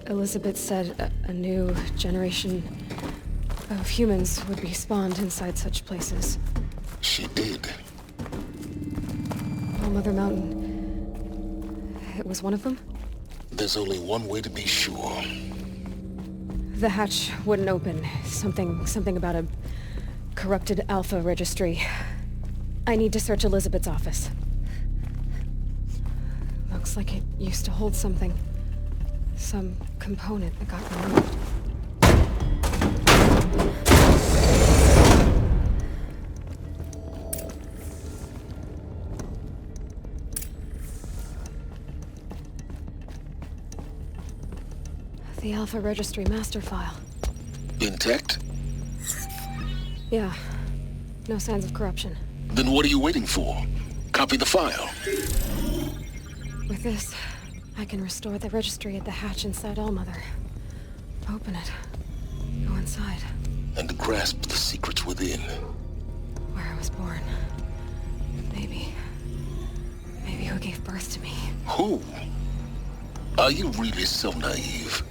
Elizabeth said a new generation of humans would be spawned inside such places. She did. All Mother Mountain. It was one of them? There's only one way to be sure. The hatch wouldn't open. Something about a corrupted Alpha registry. I need to search Elizabeth's office. Looks like it used to hold something. Some component that got removed. The Alpha Registry master file. Intact? Yeah. No signs of corruption. Then what are you waiting for? Copy the file. With this, I can restore the registry at the hatch inside Allmother. Open it. Go inside. And grasp the secrets within. Where I was born. Maybe who gave birth to me. Who? Are you really so naive?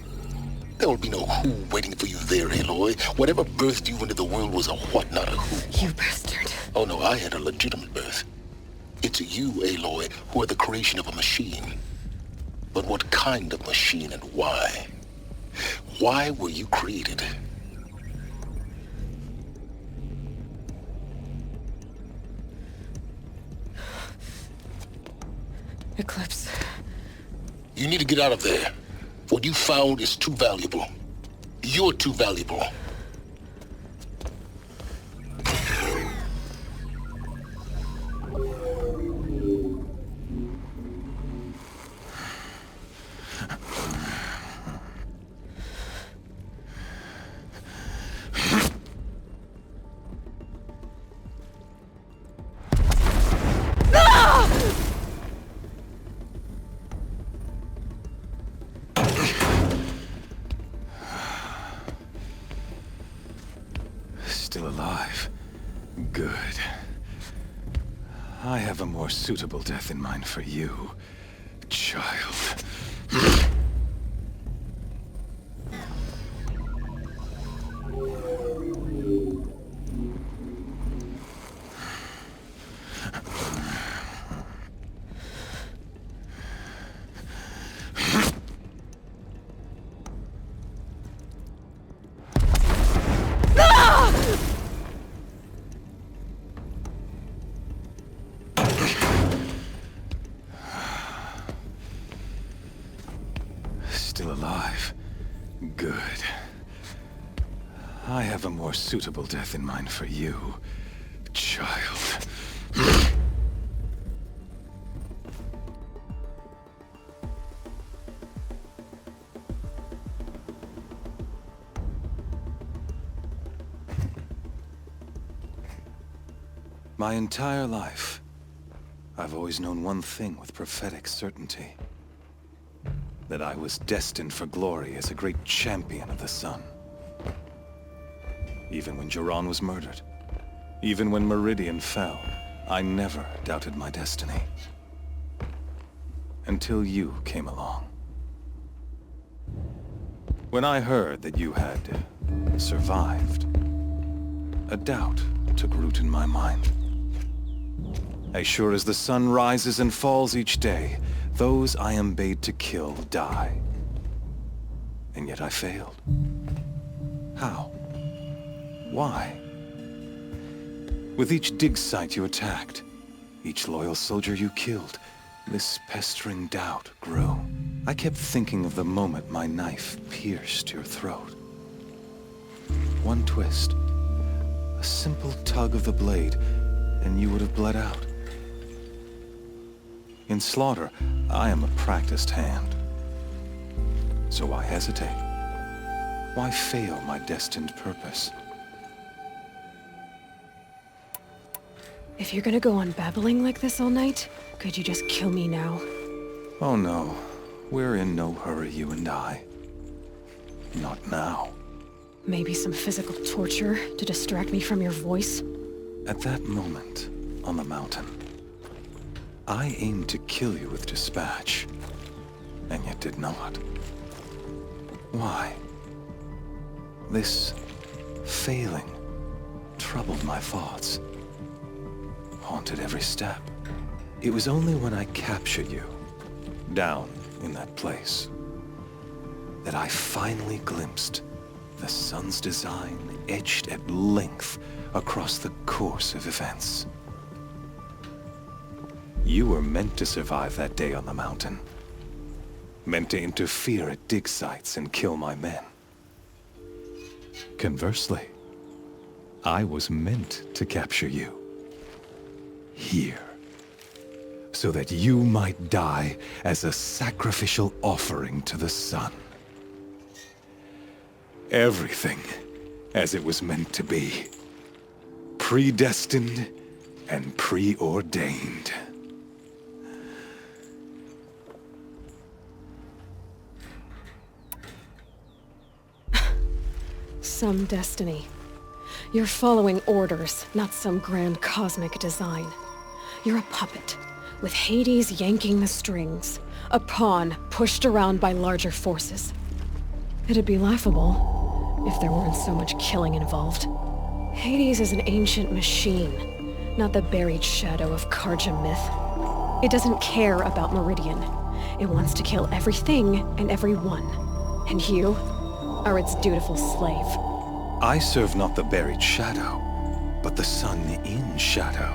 There will be no who waiting for you there, Aloy. Whatever birthed you into the world was a what, not a who. You bastard. Oh no, I had a legitimate birth. It's you, Aloy, who are the creation of a machine. But what kind of machine and why? Why were you created? Eclipse. You need to get out of there. What you found is too valuable. You're too valuable. Still alive. Good. I have a more suitable death in mind for you, child. Still alive. Good. I have a more suitable death in mind for you, child. My entire life, I've always known one thing with prophetic certainty. That I was destined for glory as a great champion of the sun. Even when Jiran was murdered, even when Meridian fell, I never doubted my destiny. Until you came along. When I heard that you had survived, a doubt took root in my mind. As sure as the sun rises and falls each day, those I am bade to kill die. And yet I failed. How? Why? With each dig site you attacked, each loyal soldier you killed, this pestering doubt grew. I kept thinking of the moment my knife pierced your throat. One twist, a simple tug of the blade, and you would have bled out. In slaughter, I am a practiced hand. So why hesitate? Why fail my destined purpose? If you're gonna go on babbling like this all night, could you just kill me now? Oh no. We're in no hurry, you and I. Not now. Maybe some physical torture to distract me from your voice? At that moment, on the mountain, I aimed to kill you with dispatch, and yet did not. Why? This failing troubled my thoughts, haunted every step. It was only when I captured you, down in that place, that I finally glimpsed the sun's design etched at length across the course of events. You were meant to survive that day on the mountain. Meant to interfere at dig sites and kill my men. Conversely, I was meant to capture you. Here. So that you might die as a sacrificial offering to the sun. Everything as it was meant to be. Predestined and preordained. Some destiny. You're following orders, not some grand cosmic design. You're a puppet, with Hades yanking the strings. A pawn pushed around by larger forces. It'd be laughable if there weren't so much killing involved. Hades is an ancient machine, not the buried shadow of Karja myth. It doesn't care about Meridian. It wants to kill everything and everyone. And you are its dutiful slave. I serve not the buried shadow, but the sun in shadow.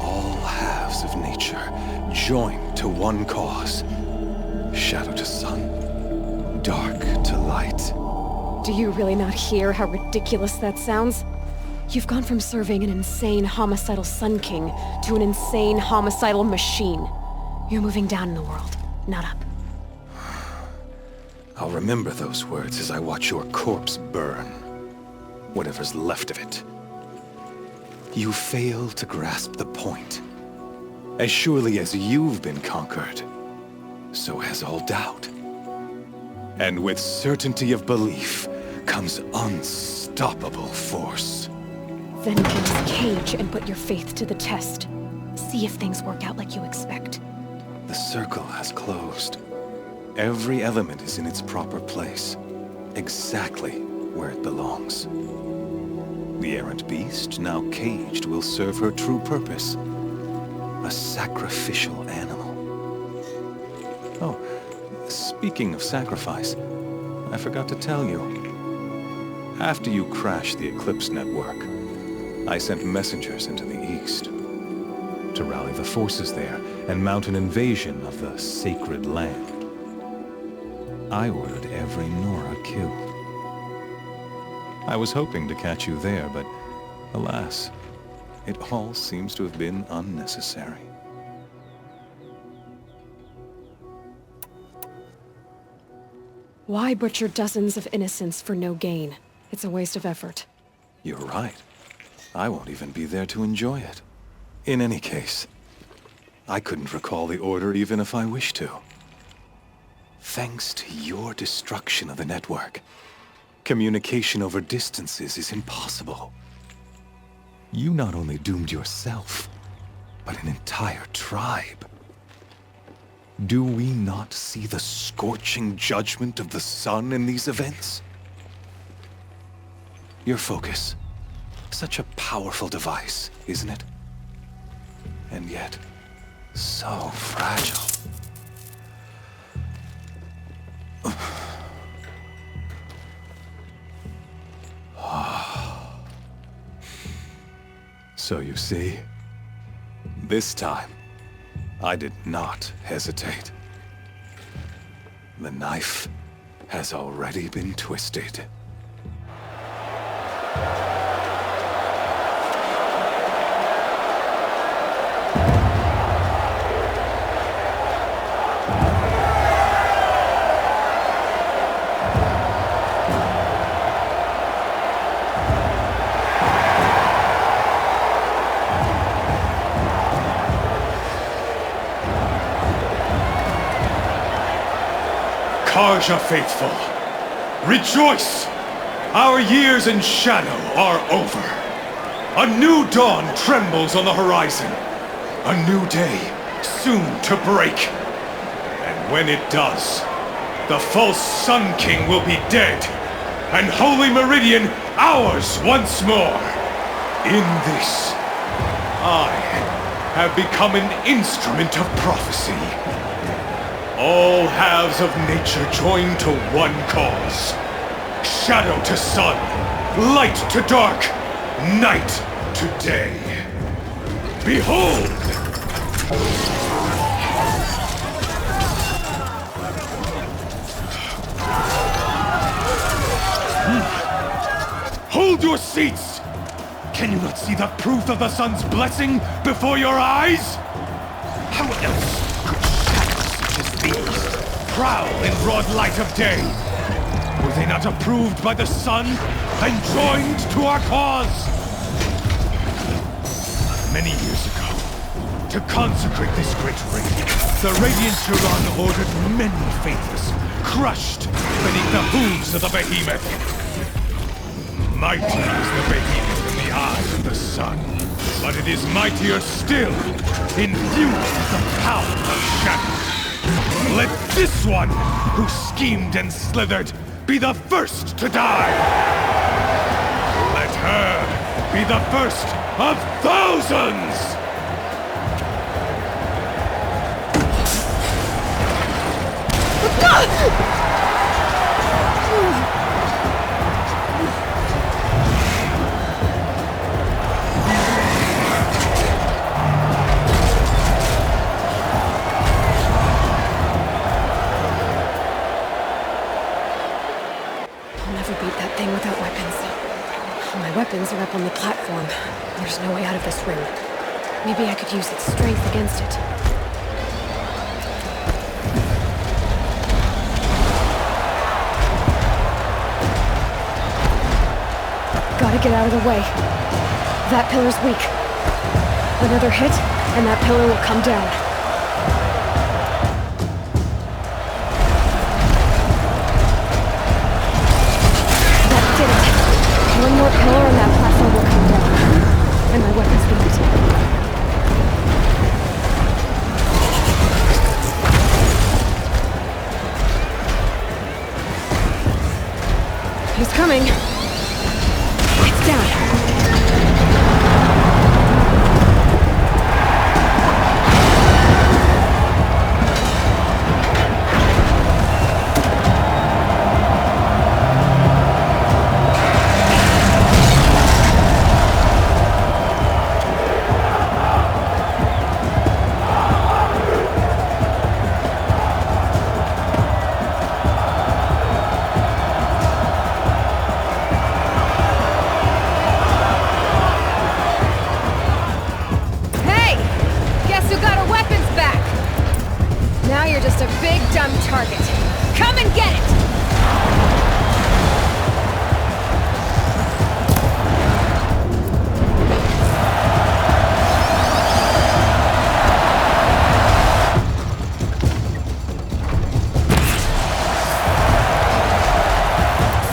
All halves of nature joined to one cause. Shadow to sun, dark to light. Do you really not hear how ridiculous that sounds? You've gone from serving an insane homicidal Sun King to an insane homicidal machine. You're moving down in the world, not up. I'll remember those words as I watch your corpse burn. Whatever's left of it. You fail to grasp the point. As surely as you've been conquered, so has all doubt. And with certainty of belief comes unstoppable force. Then get this cage and put your faith to the test. See if things work out like you expect. The circle has closed. Every element is in its proper place, exactly where it belongs. The errant beast, now caged, will serve her true purpose. A sacrificial animal. Oh, speaking of sacrifice, I forgot to tell you. After you crashed the Eclipse network, I sent messengers into the east to rally the forces there and mount an invasion of the sacred land. I ordered every Nora killed. I was hoping to catch you there, but alas, it all seems to have been unnecessary. Why butcher dozens of innocents for no gain? It's a waste of effort. You're right. I won't even be there to enjoy it. In any case, I couldn't recall the order even if I wished to. Thanks to your destruction of the network, communication over distances is impossible. You not only doomed yourself, but an entire tribe. Do we not see the scorching judgment of the sun in these events? Your focus, such a powerful device, isn't it? And yet, so fragile. So you see, this time, I did not hesitate. The knife has already been twisted. Karja faithful, rejoice! Our years in shadow are over. A new dawn trembles on the horizon. A new day soon to break. And when it does, the false Sun King will be dead, and Holy Meridian ours once more. In this, I have become an instrument of prophecy. All halves of nature join to one cause. Shadow to sun, light to dark, night to day. Behold! Hold your seats! Can you not see the proof of the sun's blessing before your eyes? How else could shadows such as these prowl in broad light of day? Were they not approved by the sun and joined to our cause? Many years ago, to consecrate this great ring, the Radiant Turan ordered many faithless, crushed beneath the hooves of the behemoth. Mighty is the behemoth in the eyes of the sun, but it is mightier still, infused with the power of shadow. Let this one, who schemed and slithered, be the first to die! Let her be the first of thousands! My weapons are up on the platform. There's no way out of this ring. Maybe I could use its strength against it. Gotta get out of the way. That pillar's weak. Another hit, and that pillar will come down. One more pillar and that platform will come down. And my weapons will be taken. He's coming. It's down.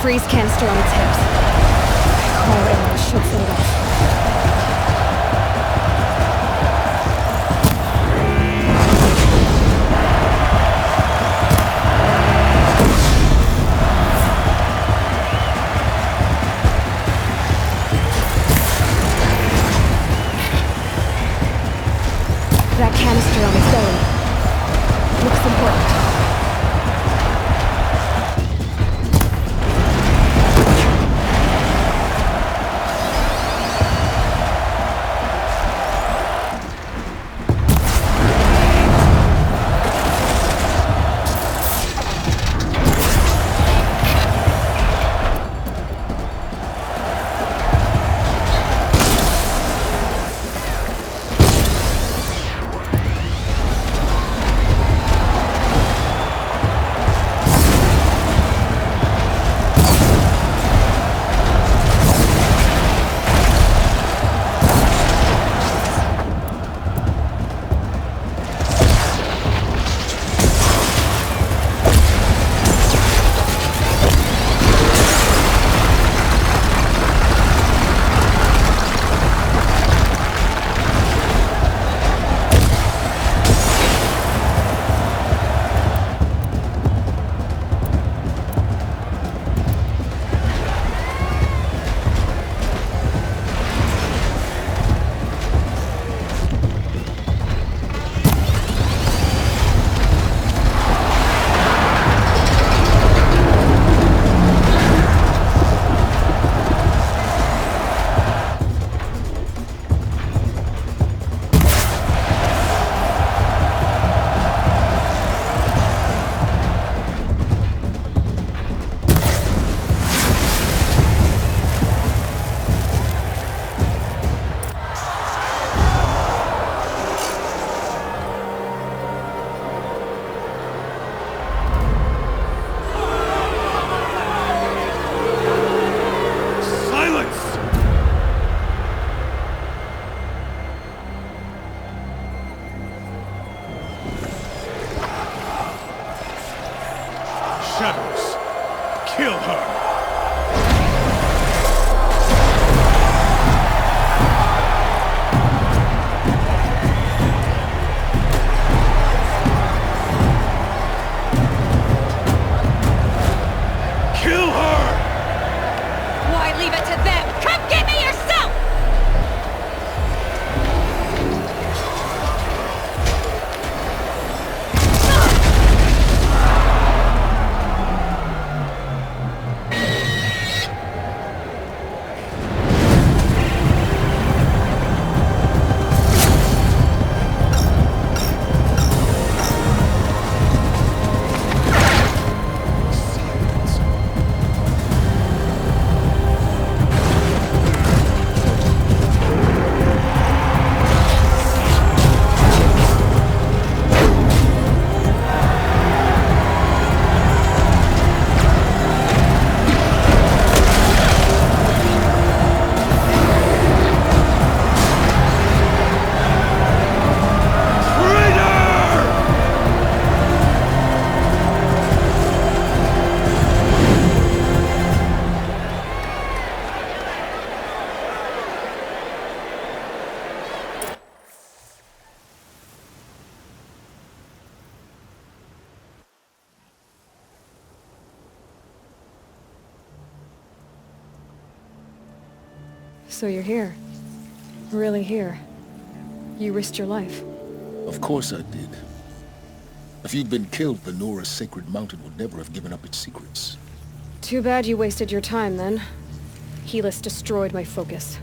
Freeze canister on its hips. Core arrow should set it off. That canister on his belly looks important. shadows. Kill her. Kill her! Why leave it to them? Come get me yourself! So you're here. Really here. You risked your life. Of course I did. If you'd been killed, the Nora's sacred mountain would never have given up its secrets. Too bad you wasted your time, then. Helis destroyed my focus.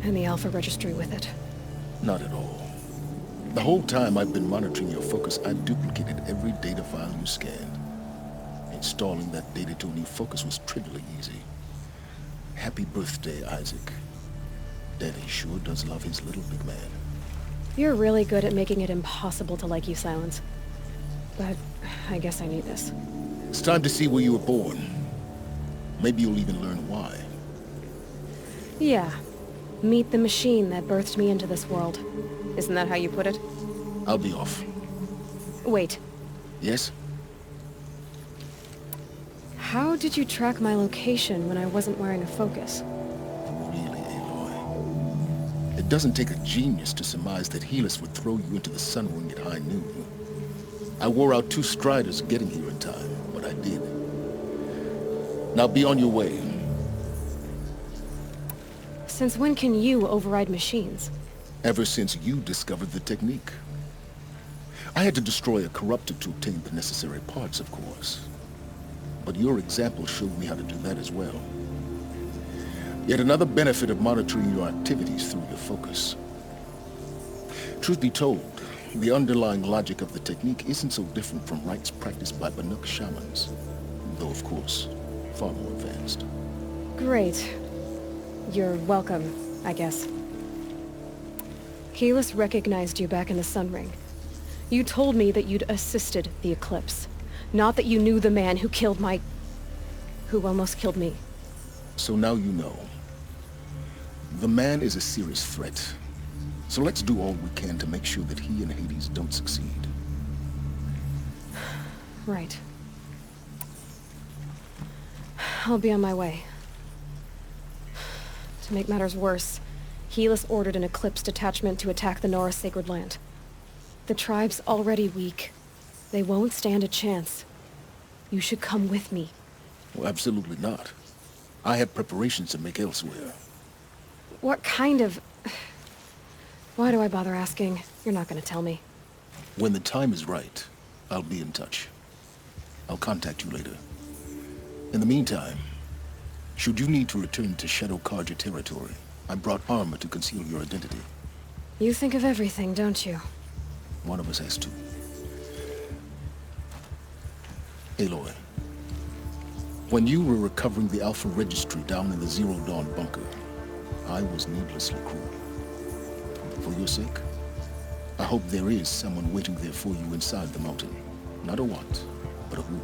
And the Alpha Registry with it. Not at all. The whole time I've been monitoring your focus, I've duplicated every data file you scanned. Installing that data to a new focus was trivially easy. Happy birthday, Isaac. Daddy sure does love his little big man. You're really good at making it impossible to like you, Silence. But I guess I need this. It's time to see where you were born. Maybe you'll even learn why. Yeah. Meet the machine that birthed me into this world. Isn't that how you put it? I'll be off. Wait. Yes? How did you track my location when I wasn't wearing a focus? Really, Aloy? It doesn't take a genius to surmise that Helis would throw you into the sun ring at high noon. I wore out 2 striders getting here in time, but I did. Now be on your way. Since when can you override machines? Ever since you discovered the technique. I had to destroy a corruptor to obtain the necessary parts, of course. But your example showed me how to do that as well. Yet another benefit of monitoring your activities through your focus. Truth be told, the underlying logic of the technique isn't so different from rites practiced by Banuk shamans, though of course, far more advanced. Great. You're welcome, I guess. Helis recognized you back in the Sun Ring. You told me that you'd assisted the Eclipse. Not that you knew the man who killed who almost killed me. So now you know. The man is a serious threat. So let's do all we can to make sure that he and Hades don't succeed. Right. I'll be on my way. To make matters worse, Helis ordered an Eclipse detachment to attack the Nora Sacred Land. The tribe's already weak. They won't stand a chance. You should come with me. Well, absolutely not. I have preparations to make elsewhere. What kind of... Why do I bother asking? You're not gonna tell me. When the time is right, I'll be in touch. I'll contact you later. In the meantime, should you need to return to Shadow Karja territory, I brought armor to conceal your identity. You think of everything, don't you? One of us has to. Aloy, when you were recovering the Alpha Registry down in the Zero Dawn bunker, I was needlessly cruel. For your sake, I hope there is someone waiting there for you inside the mountain. Not a what, but a who.